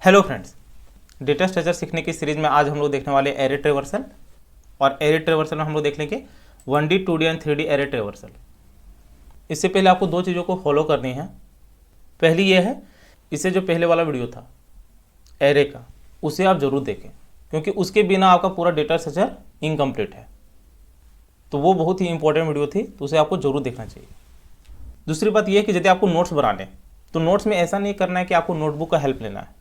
Hello friends, data structure सीखने की series में आज हम लोग देखने वाले एरे ट्रेवर्सल। और एरे ट्रेवर्सल में हम लोग देख लेंगे 1D 2D and 3D array traversal. इससे पहले आपको दो चीज़ों को फॉलो करनी है। पहली ये है, इससे जो पहले वाला वीडियो था एरे का, उसे आप ज़रूर देखें, क्योंकि उसके बिना आपका पूरा डेटा स्ट्रक्चर इनकम्प्लीट है। तो वो बहुत ही इंपॉर्टेंट वीडियो थी, तो उसे आपको ज़रूर देखना चाहिए। दूसरी बात यह है कि यदि आपको नोट्स बनाने, तो नोट्स में ऐसा नहीं करना है कि आपको नोटबुक का हेल्प लेना है।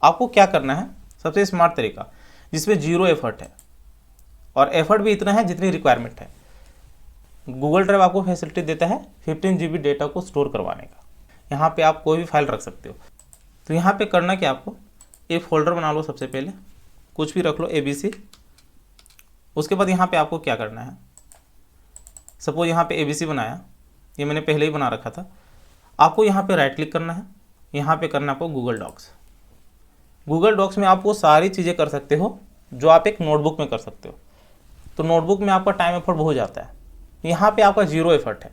आपको क्या करना है, सबसे स्मार्ट तरीका जिसमें जीरो एफर्ट है, और एफर्ट भी इतना है जितनी रिक्वायरमेंट है। गूगल ड्राइव आपको फैसिलिटी देता है 15 GB डेटा को स्टोर करवाने का। यहाँ पे आप कोई भी फाइल रख सकते हो। तो यहाँ पे करना क्या, आपको एक फोल्डर बना लो। सबसे पहले कुछ भी रख लो, ABC। उसके बाद यहाँ पे आपको क्या करना है, सपोज यहाँ पे ABC बनाया, ये मैंने पहले ही बना रखा था। आपको यहाँ पे राइट क्लिक करना है, यहाँ पे करना है आपको गूगल डॉक्स। गूगल डॉक्स में आप वो सारी चीज़ें कर सकते हो जो आप एक नोटबुक में कर सकते हो। तो नोटबुक में आपका टाइम एफर्ट बहुत जाता है, यहाँ पे आपका जीरो एफर्ट है।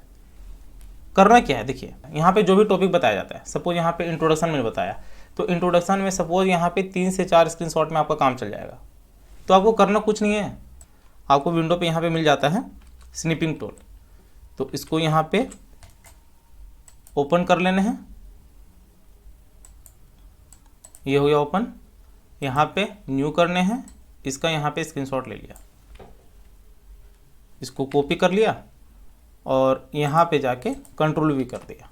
करना क्या है, देखिए यहाँ पे जो भी टॉपिक बताया जाता है, सपोज यहाँ पे इंट्रोडक्शन में बताया, तो इंट्रोडक्शन में सपोज यहाँ पे 3 से 4 स्क्रीनशॉट में आपका काम चल जाएगा। तो आपको करना कुछ नहीं है, आपको विंडो पे यहाँ पे मिल जाता है स्निपिंग टूल। तो इसको यहाँ पे ओपन कर लेने हैं, ये हो गया ओपन। यहाँ पे न्यू करने हैं, इसका यहाँ पे स्क्रीनशॉट ले लिया, इसको कॉपी कर लिया और यहाँ पे जाके कंट्रोल V कर दिया।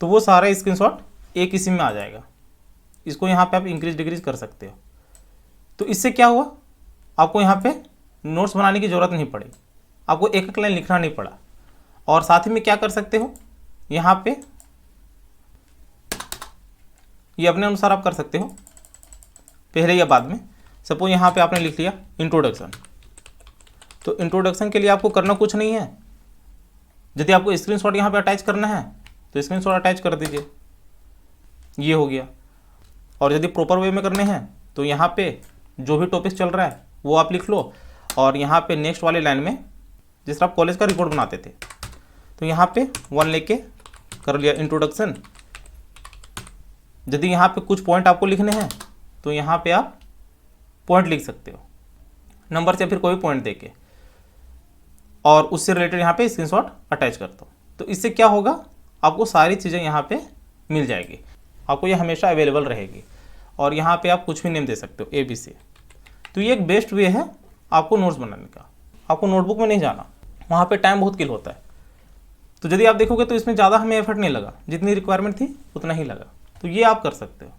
तो वो सारा स्क्रीनशॉट एक इसी में आ जाएगा। इसको यहाँ पे आप इंक्रीज डिक्रीज कर सकते हो। तो इससे क्या हुआ, आपको यहाँ पे नोट्स बनाने की ज़रूरत नहीं पड़ी, आपको एक एक लाइन लिखना नहीं पड़ा। और साथ ही में क्या कर सकते हो, यहाँ पे ये अपने अनुसार आप कर सकते हो, पहले या बाद में। सपोज यहाँ पे आपने लिख लिया इंट्रोडक्शन, तो इंट्रोडक्शन के लिए आपको करना कुछ नहीं है। यदि आपको स्क्रीनशॉट यहाँ पे अटैच करना है तो स्क्रीनशॉट अटैच कर दीजिए, ये हो गया। और यदि प्रॉपर वे में करने हैं तो यहाँ पे जो भी टॉपिक चल रहा है वो आप लिख लो, और यहाँ पे नेक्स्ट वाले लाइन में जिस तरह आप कॉलेज का रिपोर्ट बनाते थे, तो यहाँ पे 1 लेके कर लिया इंट्रोडक्शन। यदि यहाँ पे कुछ पॉइंट आपको लिखने हैं तो यहाँ पे आप पॉइंट लिख सकते हो, नंबर से फिर कोई पॉइंट देके, और उससे रिलेटेड यहाँ पे स्क्रीनशॉट अटैच कर दो। तो इससे क्या होगा, आपको सारी चीज़ें यहाँ पे मिल जाएगी, आपको ये हमेशा अवेलेबल रहेगी। और यहाँ पे आप कुछ भी नेम दे सकते हो, ABC। तो ये एक बेस्ट वे है आपको नोट्स बनाने का। आपको नोटबुक में नहीं जाना, वहाँ पर टाइम बहुत किल होता है। तो यदि आप देखोगे तो इसमें ज़्यादा हमें एफर्ट नहीं लगा, जितनी रिक्वायरमेंट थी उतना ही लगा। तो ये आप कर सकते हो।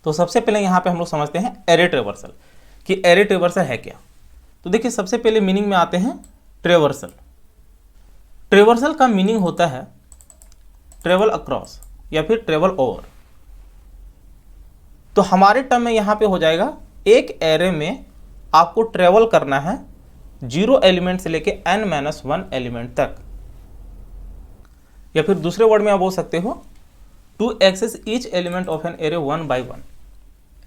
तो सबसे पहले यहाँ पे हम लोग समझते हैं एरे ट्रेवर्सल, कि एरे ट्रेवर्सल है क्या। तो देखिए सबसे पहले मीनिंग में आते हैं ट्रेवर्सल। ट्रेवर्सल का मीनिंग होता है ट्रेवल अक्रॉस या फिर ट्रेवल ओवर। तो हमारे टर्म में यहाँ पे हो जाएगा, एक एरे में आपको ट्रेवल करना है 0 एलिमेंट से लेके n-1 एलिमेंट तक। या फिर दूसरे वर्ड में आप बोल सकते हो to access each element of an array 1 by 1।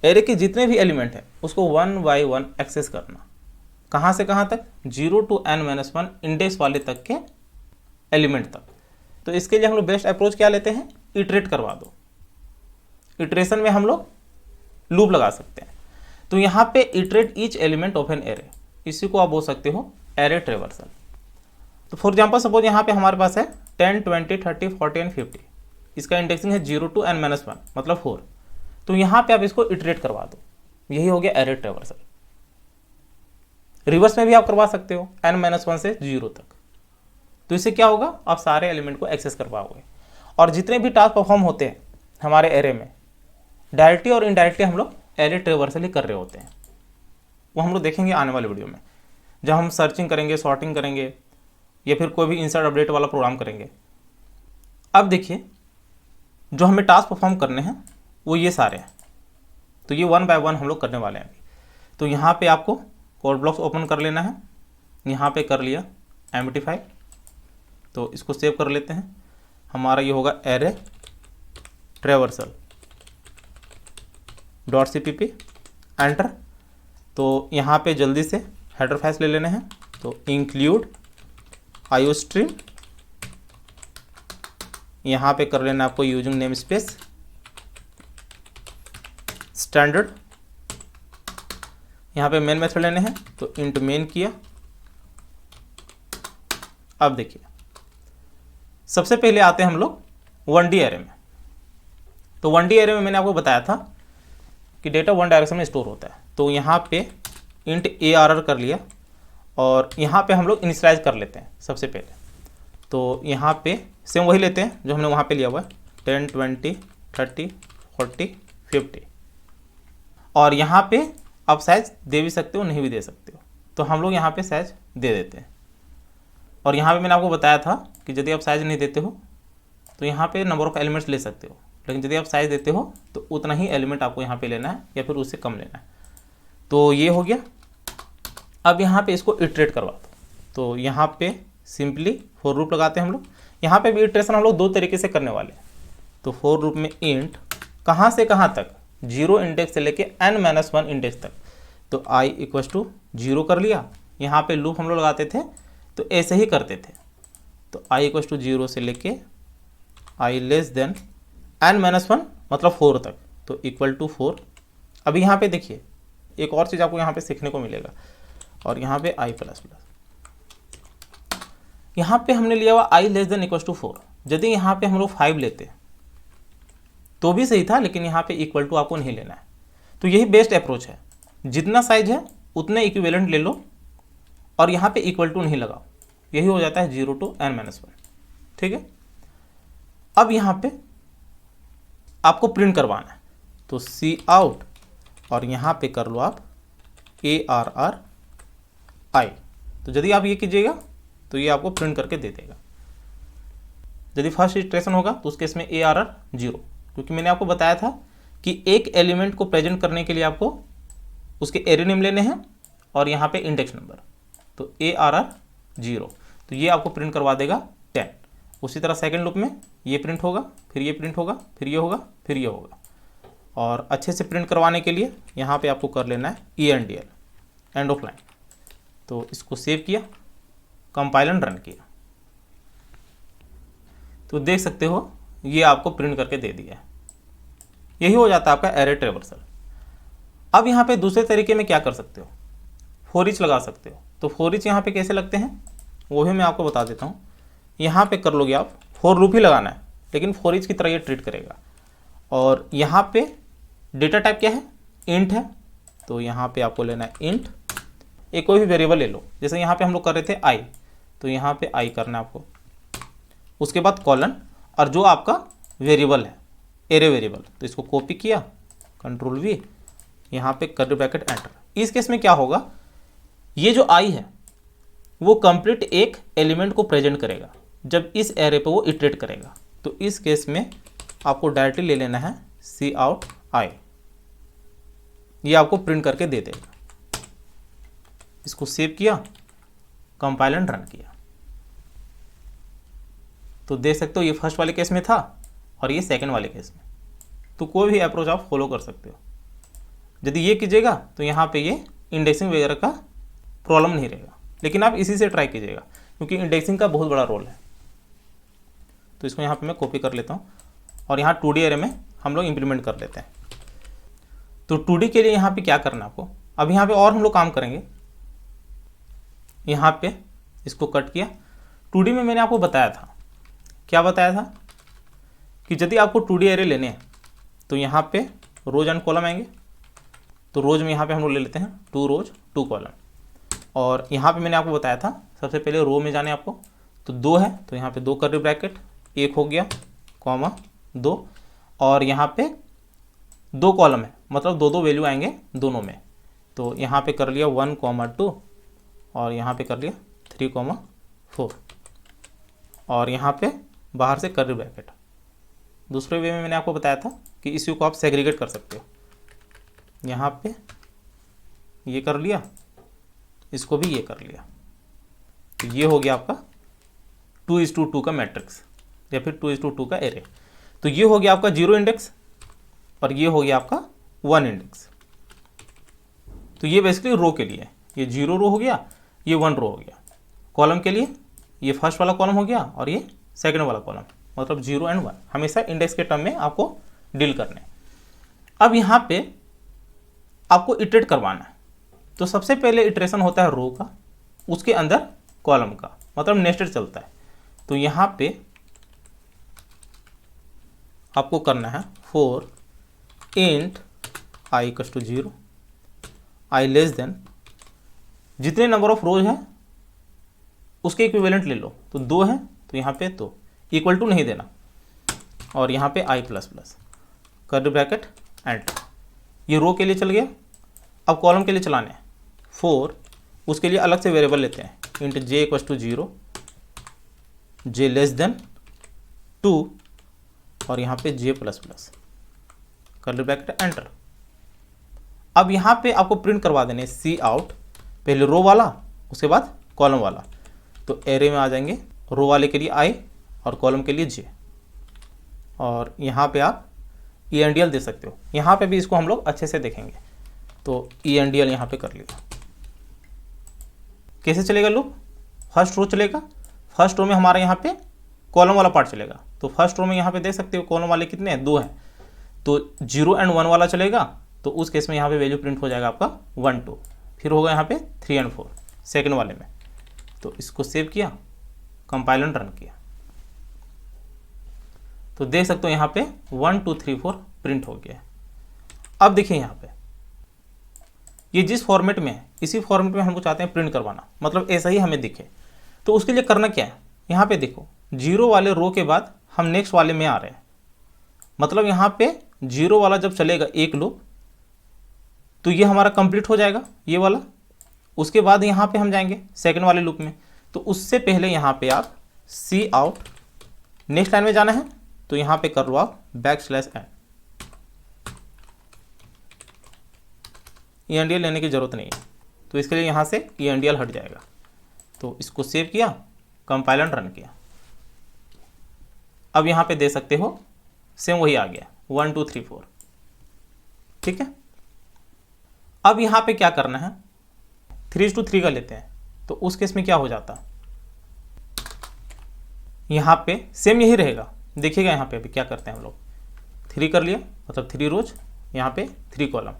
Array के जितने भी एलिमेंट हैं उसको 1 by 1 एक्सेस करना। कहाँ से कहाँ तक, 0 to n-1 इंडेक्स वाले तक के एलिमेंट तक। तो इसके लिए हम लोग बेस्ट अप्रोच क्या लेते हैं, इटरेट करवा दो। इटरेशन में हम लोग लूप लगा सकते हैं। तो यहाँ पे iterate each element of an array, इसी को आप बोल सकते हो एरे ट्रेवर्सल। तो फॉर एग्जाम्पल सपोज यहाँ पे हमारे पास है 10, 20, 30, 40 एंड 50। इसका इंडेक्सिंग है 0 to n-1 मतलब 4। तो यहाँ पे आप इसको इटरेट करवा दो, यही हो गया एरे ट्रेवर्सल। रिवर्स में भी आप करवा सकते हो n-1 से 0 तक। तो इससे क्या होगा, आप सारे एलिमेंट को एक्सेस कर पाओगे। और जितने भी टास्क परफॉर्म होते हैं हमारे एरे में, डायरेक्टली और इनडायरेक्टली हम लोग एरे ट्रेवर्सल ही कर रहे होते हैं। वो हम लोग देखेंगे आने वाले वीडियो में, जब हम सर्चिंग करेंगे, सॉर्टिंग करेंगे, या फिर कोई भी इंसर्ट अपडेट वाला प्रोग्राम करेंगे। अब देखिए जो हमें टास्क परफॉर्म करने हैं वो ये सारे हैं। तो ये 1 by 1 हम लोग करने वाले हैं अभी। तो यहाँ पे आपको कोड ब्लॉक्स ओपन कर लेना है, यहाँ पे कर लिया एम्प्टी फाइल। तो इसको सेव कर लेते हैं, हमारा ये होगा एरे ट्रेवर्सल .cpp, एंटर। तो यहाँ पे जल्दी से हेडर फाइल्स ले लेने हैं। तो इंक्लूड आईओस्ट्रीम, यहाँ पे कर लेना आपको यूजिंग नेम स्पेस स्टैंडर्ड, यहाँ पे मेन मेथड लेने हैं तो इंट मेन किया। अब देखिए सबसे पहले आते हैं हम लोग 1D एरे में। तो 1D एरे में मैंने आपको बताया था कि डेटा वन डायरेक्शन में स्टोर होता है। तो यहाँ पे इंट ARR कर लिया और यहाँ पे हम लोग इनिशियलाइज कर लेते हैं सबसे पहले। तो यहाँ पे सेम वही लेते हैं जो हमने वहाँ पे लिया हुआ है 10, 20, 30, 40, 50। और यहाँ पे आप साइज दे भी सकते हो, नहीं भी दे सकते हो। तो हम लोग यहाँ पे साइज दे देते हैं। और यहाँ पे मैंने आपको बताया था कि यदि आप साइज नहीं देते हो तो यहाँ पे नंबर ऑफ एलिमेंट्स ले सकते हो, लेकिन यदि आप साइज देते हो तो उतना ही एलिमेंट आपको यहाँ पे लेना है या फिर उससे कम लेना है। तो ये हो गया। अब यहाँ पे इसको इटरेट करवा दो। तो यहाँ पे सिंपली फॉर लूप लगाते हैं हम लोग। यहाँ पे भी इटरेशन हम लोग दो तरीके से करने वाले हैं। तो फॉर लूप में इंट कहाँ से कहाँ तक, 0 इंडेक्स से लेके n-1 इंडेक्स तक। तो i = 0 कर लिया। यहाँ पे लूप हम लोग लगाते थे तो ऐसे ही करते थे। तो i = 0 से लेके i n-1 मतलब 4 तक, तो =4। अभी यहाँ पे देखिए एक और चीज़ आपको यहाँ पे सीखने को मिलेगा। और यहाँ पे i++, यहाँ पे हमने लिया हुआ i <= 4। यदि यहाँ पे हम लोग 5 लेते तो भी सही था, लेकिन यहाँ पे इक्वल टू आपको नहीं लेना है। तो यही बेस्ट अप्रोच है, जितना साइज है उतने इक्विवेलेंट ले लो और यहाँ पे इक्वल टू नहीं लगाओ। यही हो जाता है 0 to n-1। ठीक है। अब यहाँ पे आपको प्रिंट करवाना है तो cout और यहाँ पे कर लो आप ARRI। तो यदि आप ये कीजिएगा तो ये आपको प्रिंट करके दे देगा। यदि फर्स्ट इटरेशन होगा तो उस केस में ARR 0, क्योंकि मैंने आपको बताया था कि एक एलिमेंट को प्रेजेंट करने के लिए आपको उसके एरे नेम लेने हैं और यहाँ पे इंडेक्स नंबर। तो ARR 0, तो ये आपको प्रिंट करवा देगा 10। उसी तरह सेकंड लूप में ये प्रिंट होगा, फिर ये प्रिंट होगा, फिर ये होगा, फिर ये होगा। और अच्छे से प्रिंट करवाने के लिए यहाँ पे आपको कर लेना है ENDL, एंड ऑफ लाइन। तो इसको सेव किया, कंपाइल एंड रन किया, तो देख सकते हो ये आपको प्रिंट करके दे दिया है। यही हो जाता है आपका एरे ट्रेवर्सल। अब यहाँ पे दूसरे तरीके में क्या कर सकते हो, फॉर ईच लगा सकते हो। तो फॉर ईच यहाँ पे कैसे लगते हैं वो भी मैं आपको बता देता हूँ। यहाँ पे कर लोगे आप, फॉर लूप ही लगाना है, लेकिन फॉर ईच की तरह ये ट्रीट करेगा। और यहाँ पे डेटा टाइप क्या है, इंट है। तो यहाँ पे आपको लेना है इंट, एक कोई भी वेरिएबल ले लो। जैसे यहाँ पे हम लोग कर रहे थे आई, तो यहाँ पे आई करना है आपको। उसके बाद कॉलन और जो आपका वेरिएबल है एरे वेरिएबल, तो इसको कॉपी किया, Ctrl+V, यहाँ पे कर्ली ब्रैकेट एंटर। इस केस में क्या होगा, ये जो आई है वो कंप्लीट एक एलिमेंट को प्रेजेंट करेगा जब इस एरे पे वो इटरेट करेगा। तो इस केस में आपको डायरेक्टली ले लेना है cout i, ये आपको प्रिंट करके दे देगा। इसको सेव किया, कंपाइल एंड रन किया, तो देख सकते हो ये फर्स्ट वाले केस में था और ये सेकंड वाले केस में। तो कोई भी अप्रोच आप फॉलो कर सकते हो। यदि ये कीजिएगा तो यहाँ पे ये इंडेक्सिंग वगैरह का प्रॉब्लम नहीं रहेगा, लेकिन आप इसी से ट्राई कीजिएगा क्योंकि इंडेक्सिंग का बहुत बड़ा रोल है। तो इसको यहाँ पे मैं कॉपी कर लेता हूँ और यहाँ 2D एरे में हम लोग इंप्लीमेंट कर लेते हैं। तो 2D के लिए यहाँ पे क्या करना है आपको, अब यहाँ पे और हम लोग काम करेंगे। यहाँ पे इसको कट किया। 2D में मैंने आपको बताया था, क्या बताया था कि यदि आपको 2D एरे लेने हैं तो यहाँ पे रोज एंड कॉलम आएंगे। तो रोज में यहाँ पे हम लोग ले लेते हैं 2 रोज 2 कॉलम। और यहाँ पे मैंने आपको बताया था सबसे पहले रो में जाने आपको, तो 2 है तो यहाँ पे 2 कर्ली ब्रैकेट, 1 हो गया कॉमा 2, और यहाँ पे 2 कॉलम है मतलब 2 वैल्यू आएंगे दोनों में। तो यहाँ पे कर लिया 1, 2 और यहाँ पे कर लिया 3, 4 और यहाँ पे बाहर से कर्ली ब्रैकेट। दूसरे वे में मैंने आपको बताया था कि इसी को आप सेग्रीगेट कर सकते हो। यहाँ पे ये कर लिया, इसको भी ये कर लिया। तो ये हो गया आपका 2:2 का मैट्रिक्स या फिर 2:2 का एरे। तो ये हो गया आपका 0 इंडेक्स और ये हो गया आपका 1 इंडेक्स। तो ये बेसिकली रो के लिए, ये 0 रो हो गया, ये 1 रो हो गया। कॉलम के लिए ये फर्स्ट वाला कॉलम हो गया और ये सेकंड वाला कॉलम, मतलब 0 एंड 1 हमेशा इंडेक्स के टर्म में आपको डील करने। अब यहाँ पे आपको इटरेट करवाना है। तो सबसे पहले इटरेशन होता है रो का, उसके अंदर कॉलम का, मतलब नेस्टेड चलता है। तो यहाँ पे आपको करना है for int i equals to 0, i less than जितने नंबर ऑफ रोज है उसके इक्विवेलेंट ले लो। तो 2 है तो यहाँ पे 2, इक्वल टू नहीं देना, और यहाँ पे i plus plus curly bracket enter. ये रो के लिए चल गया। अब कॉलम के लिए चलाने हैं फॉर, उसके लिए अलग से वेरिएबल लेते हैं int j equals to 0, j less than 2 और यहाँ पे j plus plus curly bracket enter. अब यहाँ पे आपको प्रिंट करवा देने सी आउट, पहले रो वाला उसके बाद कॉलम वाला। तो एरे में आ जाएंगे, रो वाले के लिए i और कॉलम के लिए j, और यहाँ पे आप ENDL दे सकते हो। यहाँ पे भी इसको हम लोग अच्छे से देखेंगे। तो ENDL यहाँ पे कर लिया। कैसे चलेगा लूप? फर्स्ट रो चलेगा, फर्स्ट रो में हमारे यहाँ पे कॉलम वाला पार्ट चलेगा। तो फर्स्ट रो में यहाँ पे देख सकते हो कॉलम वाले कितने हैं, 2 हैं। तो 0 एंड 1 वाला चलेगा, तो उस केस में यहाँ पे वैल्यू प्रिंट हो जाएगा आपका 1 2। फिर होगा यहाँ पे 3 एंड 4 सेकंड वाले में। तो इसको सेव किया, कंपाइल एंड रन किया, तो देख सकते हो यहाँ पे 1 2 3 4 प्रिंट हो गया। अब देखिए यहाँ पे ये जिस फॉर्मेट में है इसी फॉर्मेट में हमको चाहते हैं प्रिंट करवाना, मतलब ऐसा ही हमें दिखे। तो उसके लिए करना क्या है, यहाँ पे देखो 0 वाले रो के बाद हम नेक्स्ट वाले में आ रहे हैं। मतलब यहाँ पे 0 वाला जब चलेगा एक लूप तो ये हमारा कंप्लीट हो जाएगा ये वाला। उसके बाद यहाँ पे हम जाएंगे सेकंड वाले लूप में। तो उससे पहले यहाँ पे आप सी आउट, नेक्स्ट लाइन में जाना है तो यहाँ पे कर लो आप \n। ENDL लेने की जरूरत नहीं है, तो इसके लिए यहाँ से ENDL हट जाएगा। तो इसको सेव किया, कंपाइल एंड रन किया। अब यहाँ पे दे सकते हो सेम वही आ गया 1 2 3 4, ठीक है। अब यहाँ पे क्या करना है, 3:3 का लेते हैं। तो उस केस में क्या हो जाता, यहाँ पे सेम यही रहेगा। देखिएगा यहाँ पे अभी क्या करते हैं हम लोग, 3 कर लिया मतलब 3 रोज, यहाँ पे 3 कॉलम।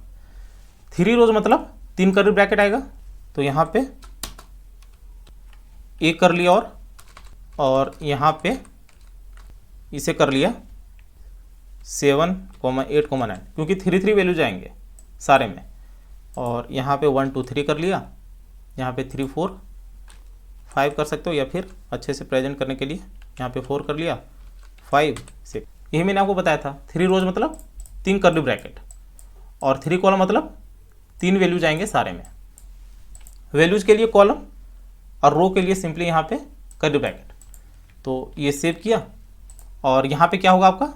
3 रोज मतलब 3 कर्ली ब्रैकेट आएगा। तो यहाँ पे एक कर लिया, और यहाँ पे इसे कर लिया 7, 8, 9, क्योंकि 3 3 वैल्यू जाएंगे सारे में। और यहाँ पे 1 2 3 कर लिया, यहाँ पे 3 4 5 कर सकते हो, या फिर अच्छे से प्रेजेंट करने के लिए यहाँ पे 4 कर लिया, 5 6। यही मैंने आपको बताया था 3 रोज मतलब 3 कर्ली ब्रैकेट, और 3 कॉलम मतलब 3 वैल्यू जाएंगे सारे में। वैल्यूज के लिए कॉलम और रो के लिए सिंपली यहाँ पे कर्ली ब्रैकेट। तो ये सेव किया, और यहाँ पे क्या होगा आपका,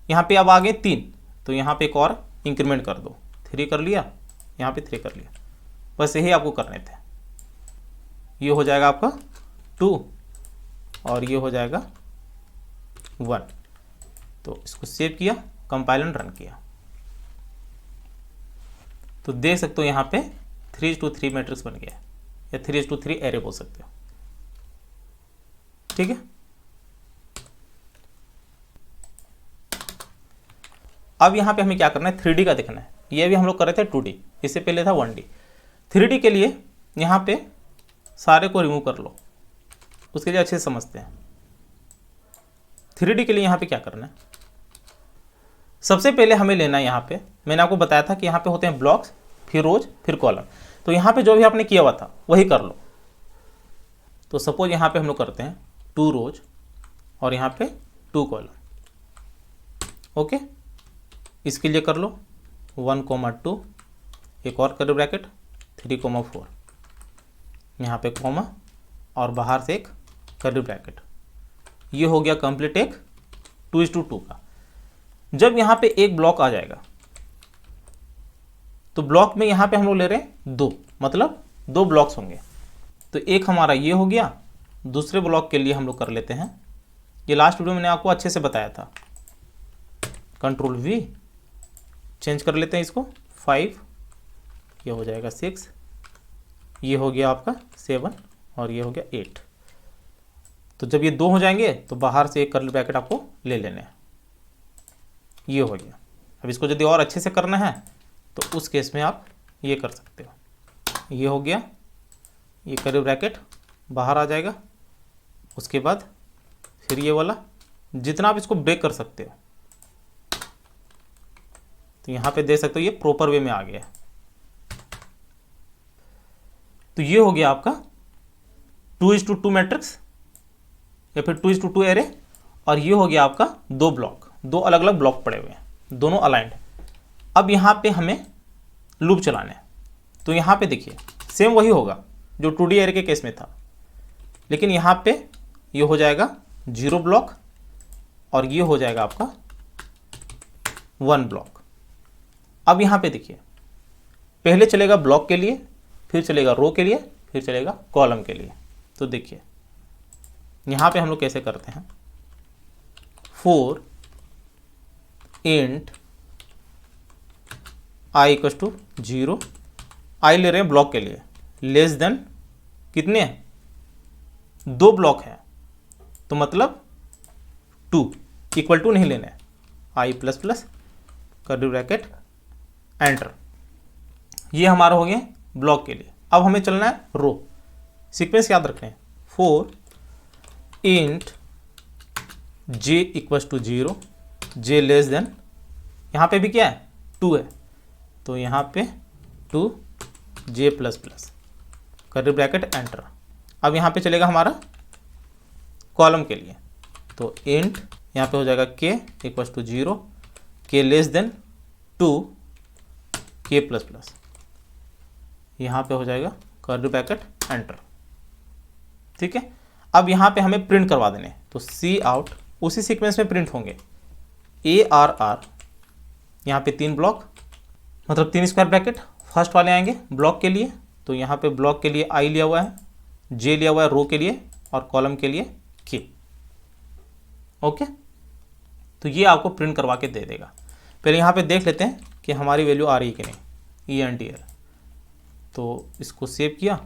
यहाँ पे अब आगे 3, तो यहाँ पे एक और इंक्रीमेंट कर दो, 3 कर लिया, यहाँ पे 3 कर लिया। बस यही आपको करने थे। ये हो जाएगा आपका 2 और ये हो जाएगा 1। तो इसको सेव किया, कंपाइल एंड रन किया, तो देख सकते हो यहाँ पे 3:3 मैट्रिक्स बन गया, या 3:3 एरे बोल सकते हो, ठीक है। अब यहाँ पे हमें क्या करना है, 3D का देखना है। ये भी हम लोग कर रहे थे 2D, इससे पहले था 1D। 3D के लिए यहाँ पे सारे को रिमूव कर लो, उसके लिए अच्छे से समझते हैं। 3D के लिए यहाँ पे क्या करना है, सबसे पहले हमें लेना है, यहाँ पे मैंने आपको बताया था कि यहाँ पे होते हैं ब्लॉक्स, फिर रोज, फिर कॉलम। तो यहाँ पे जो भी आपने किया हुआ था वही कर लो। तो सपोज यहाँ पे हम लोग करते हैं 2 रोज और यहाँ पे 2 कॉलम, ओके। इसके लिए कर लो 1, 2, एक और कर्ली ब्रैकेट 3, 4, यहाँ पे कॉमा और बाहर से एक कर्ली ब्रैकेट। ये हो गया कंप्लीट एक 2:2 का। जब यहाँ पे एक ब्लॉक आ जाएगा तो ब्लॉक में यहाँ पे हम लोग ले रहे हैं 2, मतलब 2 ब्लॉक्स होंगे। तो एक हमारा ये हो गया, दूसरे ब्लॉक के लिए हम लोग कर लेते हैं, ये लास्ट वीडियो मैंने आपको अच्छे से बताया था, Ctrl+V, चेंज कर लेते हैं इसको 5, ये हो जाएगा 6, ये हो गया आपका 7 और ये हो गया 8। तो जब ये 2 हो जाएंगे तो बाहर से एक कर्ली ब्रैकेट आपको ले लेने हैं, ये हो गया। अब इसको यदि और अच्छे से करना है तो उस केस में आप ये कर सकते हो। ये हो गया, ये कर्ली ब्रैकेट बाहर आ जाएगा। उसके बाद फिर ये वाला, जितना आप इसको ब्रेक कर सकते हो। तो यहाँ पे देख सकते हो ये प्रॉपर वे में आ गया। तो ये हो गया आपका 2:2 मैट्रिक्स या फिर 2:2 एरे। और ये हो गया आपका दो ब्लॉक, दो अलग अलग ब्लॉक पड़े हुए हैं, दोनों अलाइंड। अब यहाँ पे हमें लूप चलाने हैं। तो यहाँ पे देखिए सेम वही होगा जो 2D एरे के केस में था, लेकिन यहाँ पे ये हो जाएगा 0 ब्लॉक और ये हो जाएगा आपका 1 ब्लॉक। अब यहाँ पे देखिए पहले चलेगा ब्लॉक के लिए, फिर चलेगा रो के लिए, फिर चलेगा कॉलम के लिए। तो देखिए यहाँ पे हम लोग कैसे करते हैं, 4 int i = 0, i ले रहे हैं ब्लॉक के लिए, लेस देन कितने हैं, 2 ब्लॉक है, तो मतलब 2 = नहीं लेना है, i ++ कर्ली ब्रैकेट एंटर। ये हमारा हो गया ब्लॉक के लिए। अब हमें चलना है रो। सीक्वेंस याद रखना है, 4 int j = 0, j less then, यहाँ पे भी क्या है 2 है, तो यहाँ पे 2 j ++ कर्ली ब्रैकेट एंटर। अब यहाँ पे चलेगा हमारा कॉलम के लिए, तो int यहाँ पे हो जाएगा k = 0, k less than 2 k ++, यहाँ पे हो जाएगा कर्ली ब्रैकेट एंटर। ठीक है। अब यहाँ पे हमें प्रिंट करवा देने, तो सी आउट उसी सीक्वेंस में प्रिंट होंगे, ARR, यहाँ पे 3 ब्लॉक मतलब 3 स्क्वायर ब्रैकेट फर्स्ट वाले आएंगे ब्लॉक के लिए। तो यहाँ पे ब्लॉक के लिए i लिया हुआ है, j लिया हुआ है रो के लिए, और कॉलम के लिए k। ओके, तो ये आपको प्रिंट करवा के दे देगा। पहले यहाँ पे देख लेते हैं कि हमारी वैल्यू आ रही है कि नहीं, ENTR। तो इसको सेव किया,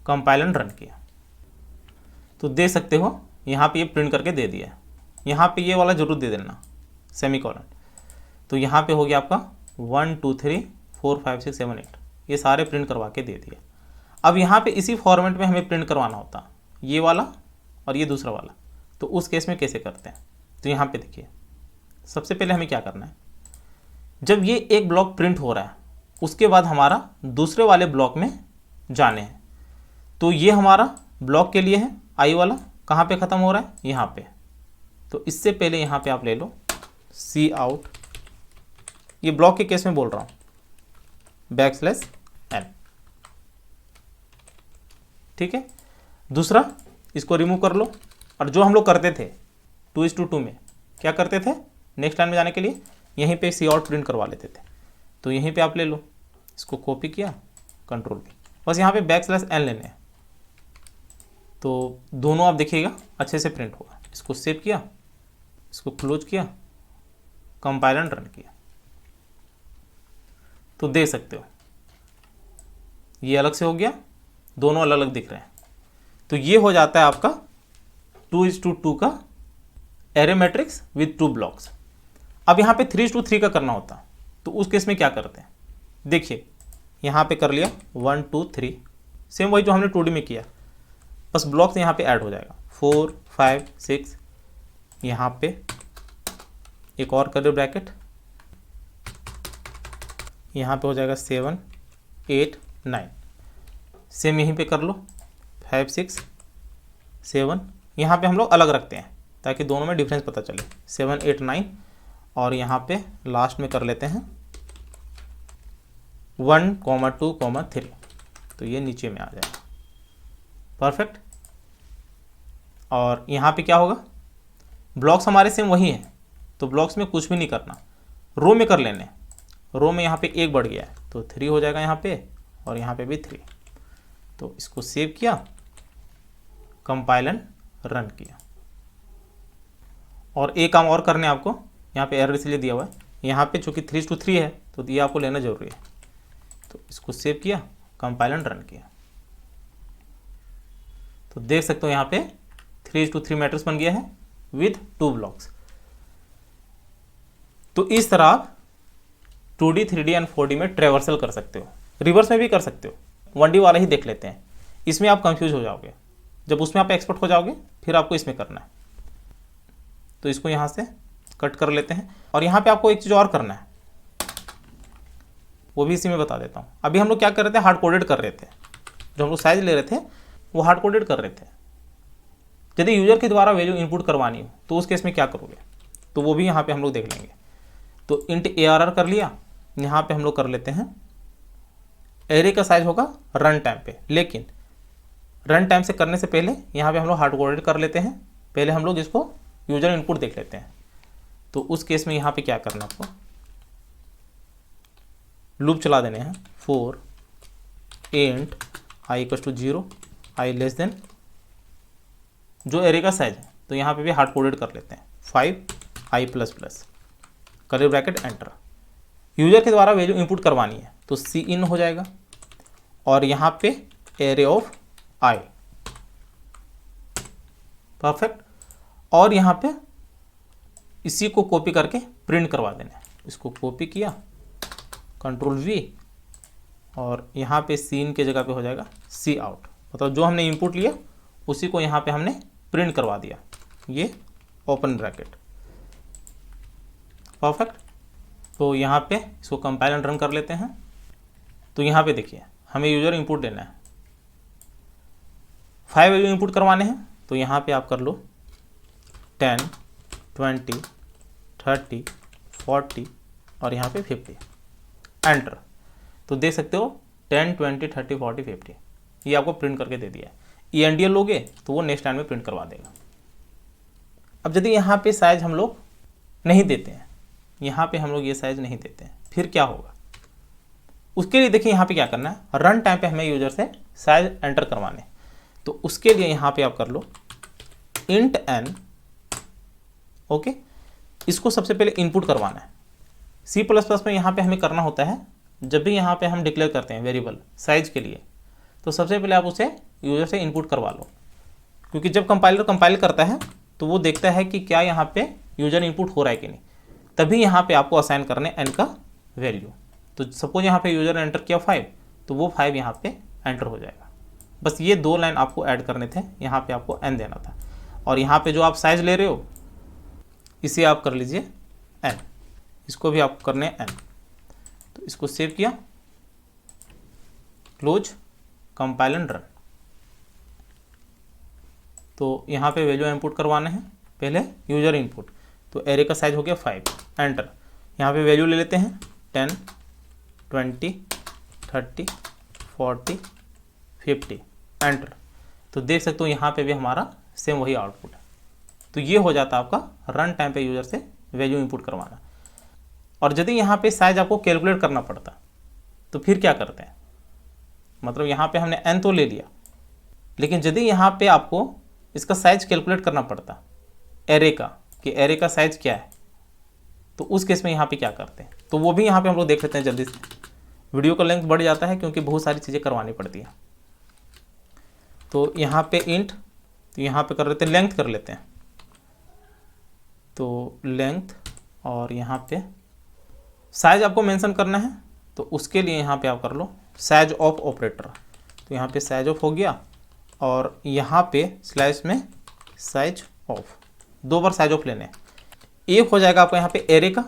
कंपाइल एंड रन किया, तो देख सकते हो यहाँ पे ये प्रिंट करके दे दिया। यहाँ पे ये वाला जरूर दे देना सेमीकोलन। तो यहाँ पे हो गया आपका 1 2 3 4 5 6 7 8, ये सारे प्रिंट करवा के दे दिया। अब यहाँ पे इसी फॉर्मेट में हमें प्रिंट करवाना होता, ये वाला और ये दूसरा वाला। तो उस केस में कैसे करते हैं, तो यहाँ पे देखिए सबसे पहले हमें क्या करना है, जब ये एक ब्लॉक प्रिंट हो रहा है उसके बाद हमारा दूसरे वाले ब्लॉक में जाने हैं। तो ये हमारा ब्लॉक के लिए है, आई वाला कहाँ पे ख़त्म हो रहा है, यहाँ पे। तो इससे पहले यहाँ पे आप ले लो सी आउट, ये ब्लॉक के केस में बोल रहा हूँ, \n। ठीक है। दूसरा इसको रिमूव कर लो, और जो हम लोग करते थे 2:2 में क्या करते थे, नेक्स्ट लाइन में जाने के लिए यहीं पे सी आउट प्रिंट करवा लेते थे। तो यहीं पे आप ले लो, इसको कॉपी किया, कंट्रोल V, बस यहाँ पे \n लेने हैं। तो दोनों आप देखिएगा अच्छे से प्रिंट होगा। इसको सेव किया, इसको क्लोज किया, कंपाइल एंड रन किया, तो देख सकते हो ये अलग से हो गया, दोनों अलग अलग दिख रहे हैं। तो ये हो जाता है आपका 2:2 का एरे मैट्रिक्स विथ 2 ब्लॉक्स। अब यहाँ पे 3:3 का करना होता, तो उस केस में क्या करते हैं, देखिए यहाँ पे कर लिया 1 2 3, सेम वही जो हमने 2D में किया, बस ब्लॉक्स यहाँ पे ऐड हो जाएगा 4 5 6, यहाँ पे एक और कर्ली ब्रैकेट, यहाँ पे हो जाएगा 7 8 9, सेम यहीं पे कर लो 5 6 7, यहाँ पे हम लोग अलग रखते हैं ताकि दोनों में डिफरेंस पता चले, 7 8 9, और यहाँ पे लास्ट में कर लेते हैं 1 2 3, तो ये नीचे में आ जाएगा, परफेक्ट। और यहाँ पे क्या होगा, ब्लॉक्स हमारे सेम वही हैं, तो ब्लॉक्स में कुछ भी नहीं करना, रो में कर लेने। रो में यहाँ पे 1 बढ़ गया है तो 3 हो जाएगा यहाँ पे, और यहाँ पे भी 3। तो इसको सेव किया, कंपाइल एंड रन किया। और एक काम और करने आपको, यहाँ पे एरर इसलिए दिया हुआ है, यहाँ पे चूँकि 3:3 है तो ये आपको लेना जरूरी है। तो इसको सेव किया, कंपाइल एंड रन किया, तो देख सकते हो यहाँ पे 3:3 मैट्रिक्स बन गया है विथ 2 ब्लॉक्स। तो इस तरह आप 2D 3D एंड 4D में ट्रेवर्सल कर सकते हो, रिवर्स में भी कर सकते हो। 1D वाला ही देख लेते हैं, इसमें आप कंफ्यूज हो जाओगे, जब उसमें आप एक्सपर्ट हो जाओगे फिर आपको इसमें करना है। तो इसको यहाँ से कट कर लेते हैं और यहाँ पे आपको एक चीज़ और करना है, वो भी इसी में बता देता हूँ। अभी हम लोग क्या कर रहे थे, हार्ड कोडेड कर रहे थे, जो हम लोग साइज ले रहे थे वो हार्ड कोडेड कर रहे थे। यदि यूजर के द्वारा वैल्यू इनपुट करवानी हो तो उस केस में क्या करोगे, तो वो भी यहाँ पे हम लोग देख लेंगे। तो इंट ARR कर लिया, यहाँ पे हम लोग कर लेते हैं एरे का साइज होगा रन टाइम पे, लेकिन रन टाइम से करने से पहले यहाँ पे हम लोग हार्ड कोडेड कर लेते हैं। पहले हम लोग इसको यूजर इनपुट देख लेते हैं। तो उस केस में यहाँ पे क्या करना है, आपको लूप चला देने हैं for int i equal to 0 i less than जो एरे का साइज है। तो यहाँ पे भी हार्ड कोडेड कर लेते हैं 5 i++ curly bracket enter. User के द्वारा वैल्यू इनपुट करवानी है तो सी इन हो जाएगा और यहाँ पे एरे ऑफ i, परफेक्ट। और यहाँ पे इसी को कॉपी करके प्रिंट करवा देना है। इसको कॉपी किया, Ctrl+V, और यहाँ पे सीन के जगह पे हो जाएगा सी आउट, मतलब जो हमने इनपुट लिया उसी को यहाँ पे हमने प्रिंट करवा दिया, ये ओपन ब्रैकेट, परफेक्ट। तो यहाँ पे इसको कंपाइल एंड रन कर लेते हैं। तो यहाँ पे देखिए हमें यूजर इनपुट देना है, 5 वैल्यू इनपुट करवाने हैं। तो यहाँ पे आप कर लो 10, 20, 30, 40 और यहाँ पे 50, एंटर। तो देख सकते हो 10, 20, 30, 40, 50 ये आपको प्रिंट करके दे दिया है। ENDL लोगे तो वो नेक्स्ट टाइम में प्रिंट करवा देगा। अब यदि यहाँ पे साइज हम लोग नहीं देते हैं, यहाँ पे हम लोग ये साइज नहीं देते हैं, फिर क्या होगा, उसके लिए देखिए यहाँ पे क्या करना है, रन टाइम पे हमें यूजर से साइज एंटर करवाने। तो उसके लिए यहाँ पे आप कर लो इंट n, ओके। इसको सबसे पहले इनपुट करवाना है। C++ में यहाँ पे हमें करना होता है, जब भी यहाँ पे हम डिक्लेयर करते हैं वेरिएबल साइज के लिए, तो सबसे पहले आप उसे यूजर से इनपुट करवा लो, क्योंकि जब कंपाइलर कंपाइल करता है तो वो देखता है कि क्या यहाँ पे यूजर इनपुट हो रहा है कि नहीं, तभी यहाँ पे आपको असाइन करने n का वैल्यू। तो सपोज यहाँ पे यूजर ने एंटर किया 5, तो वो 5 यहाँ पे एंटर हो जाएगा। बस ये 2 लाइन आपको ऐड करने थे, यहाँ पे आपको n देना था। और यहाँ पे जो आप साइज ले रहे हो इसे आप कर लीजिए n, इसको भी आप करने n। तो इसको सेव किया, क्लोज, कंपाइल एंड रन। तो यहाँ पे वैल्यू इनपुट करवाने हैं, पहले यूजर इनपुट। तो एरे का साइज हो गया 5, एंटर। यहाँ पे वैल्यू ले लेते हैं 10, 20, 30, 40, 50, एंटर। तो देख सकते हो यहाँ पे भी हमारा सेम वही आउटपुट है। तो ये हो जाता है आपका रन टाइम पे यूजर से वैल्यू इनपुट करवाना। और यदि यहाँ पे साइज आपको कैलकुलेट करना पड़ता तो फिर क्या करते हैं, मतलब यहाँ पे हमने n तो ले लिया, लेकिन यदि यहाँ पे आपको इसका साइज कैलकुलेट करना पड़ता एरे का, कि एरे का साइज क्या है, तो उस केस में यहाँ पे क्या करते हैं, तो वो भी यहाँ पे हम लोग देख लेते हैं जल्दी से। वीडियो का लेंथ बढ़ जाता है क्योंकि बहुत सारी चीज़ें करवानी पड़ती हैं। तो यहाँ पे इंट, तो यहाँ पे कर लेते हैं लेंथ कर लेते हैं। तो लेंथ और यहाँ पे साइज आपको मेंशन करना है, तो उसके लिए यहाँ पे आप कर लो साइज ऑफ ऑपरेटर। तो यहाँ पे साइज ऑफ हो गया और यहाँ पे स्लैश में size of, 2 bar size of लेने हैं। एक हो जाएगा आपको यहाँ पे एरे का,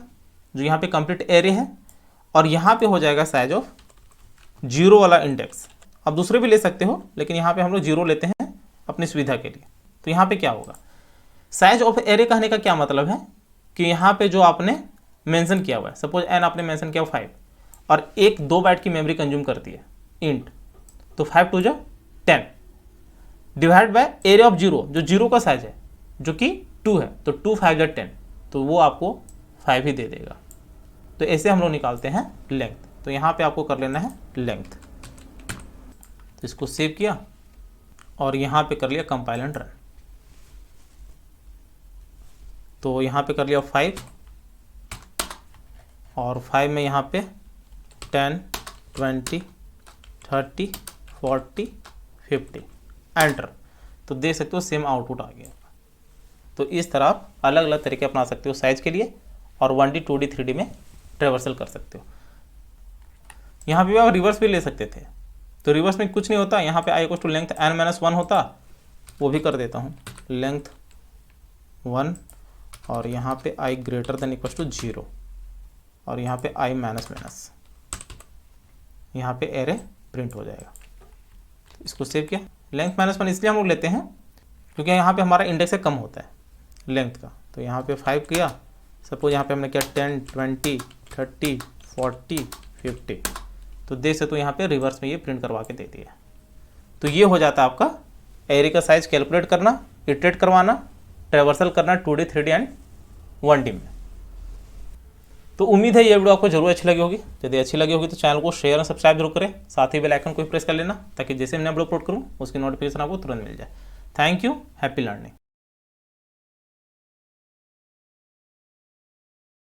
जो यहाँ पे कंप्लीट एरे है, और यहाँ पे हो जाएगा साइज ऑफ 0 वाला इंडेक्स। आप दूसरे भी ले सकते हो, लेकिन यहाँ पे हम लोग 0 लेते हैं अपनी सुविधा के लिए। तो यहाँ पे क्या होगा, साइज ऑफ एरे कहने का क्या मतलब है कि यहाँ पे जो आपने मेंशन किया हुआ है, सपोज n आपने मेंशन किया 5 और 2 बाइट की मेमोरी कंज्यूम करती है इंट, तो 5 2 10 डिवाइड बाय एरे ऑफ 0, जो 0 का साइज है जो कि 2 है, तो 2 5 10, तो वो आपको 5 ही दे देगा। तो ऐसे हम लोग निकालते हैं लेंथ। तो यहाँ पे आपको कर लेना है लेंथ। तो इसको सेव किया और यहाँ पे कर लिया कंपाइल एंड रन। तो यहाँ पे कर लिया 5 और 5 में यहाँ पे 10, 20, 30, 40, 50, एंटर। तो देख सकते हो सेम आउटपुट आ गया। तो इस तरह आप अलग अलग तरीके अपना सकते हो साइज के लिए, और 1D 2D 3D में ट्रेवर्सल कर सकते हो। यहाँ पे आप रिवर्स भी ले सकते थे, तो रिवर्स में कुछ नहीं होता, यहाँ पे I equal to length n-1 होता, वो भी कर देता हूँ, लेंथ 1 और यहाँ पे i greater than equal to 0 और यहाँ पे i माइनस, यहाँ पे एरे प्रिंट हो जाएगा। इसको सेव किया। लेंथ -1 इसलिए हम लोग लेते हैं क्योंकि यहाँ पे हमारा इंडेक्स कम होता है लेंथ का, तो यहाँ पे 5 किया, सपोज यहाँ पे हमने किया 10, 20, 30, 40, 50, तो देख सकते हो यहाँ पे रिवर्स में ये प्रिंट करवा के दे दिया। तो ये हो जाता है आपका एरे का साइज कैलकुलेट करना, इटरेट करवाना, ट्रेवर्सल करना 2D, 3D एंड 1D में। तो उम्मीद है ये वीडियो आपको जरूर अच्छी लगी होगी। यदि अच्छी लगी होगी तो चैनल को शेयर और सब्सक्राइब जरूर करें, साथ ही बेल आइकन को भी प्रेस कर लेना ताकि जैसे मैं वीडियो अपलोड करूँ उसकी नोटिफिकेशन आपको तुरंत मिल जाए। Thank you, happy learning.